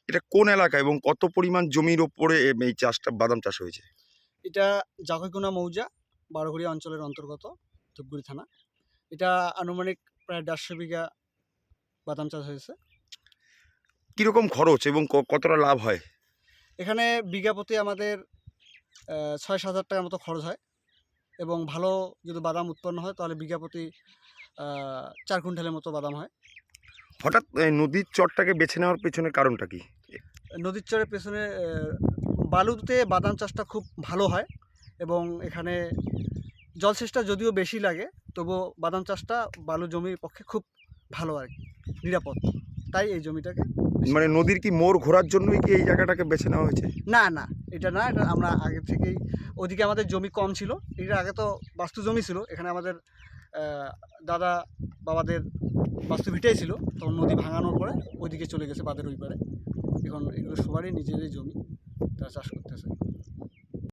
এটা কোন এলাকা এবং কত পরিমাণ জমির ওপরে এই চাষটা বাদাম চাষ হয়েছে? এটা জাকইগুনা মৌজা, বারোঘড়িয়া অঞ্চলের অন্তর্গত, ধূপগুড়ি থানা। এটা আনুমানিক প্রায় ১৫০ বিঘা বাদাম চাষ হয়েছে। কীরকম খরচ এবং কতটা লাভ হয়? এখানে বিঘা প্রতি আমাদের ৬-৭ হাজার টাকার মতো খরচ হয় এবং ভালো যদি বাদাম উৎপন্ন হয় তাহলে বিঘা প্রতি ৪ কুইন্টালের মতো বাদাম হয়। হঠাৎ নদীর চরটাকে বেছে নেওয়ার পেছনে কারণটা কি? নদীর চরের পেছনে বালুতে বাদাম চাষটা খুব ভালো হয় এবং এখানে জলসেচটা যদিও বেশি লাগে, তবুও বাদাম চাষটা বালু জমির পক্ষে খুব ভালো আর কি, নিরাপদ। তাই এই জমিটাকে মানে নদীর কি মোড় ঘোরার জন্যই কি এই জায়গাটাকে বেছে নেওয়া হয়েছে? না, না, এটা না। এটা আমরা আগে থেকেই ওদিকে আমাদের জমি কম ছিল। এটা আগে তো বাস্তু জমি ছিল। এখানে আমাদের দাদা বাবাদের বাস্তু ভিটাই ছিল। তখন নদী ভাঙানোর পরে ওইদিকে চলে গেছে, বাঁধের ওই পারে। এখন এগুলো সবারই নিজেরই জমি, তারা চাষ করতেছে।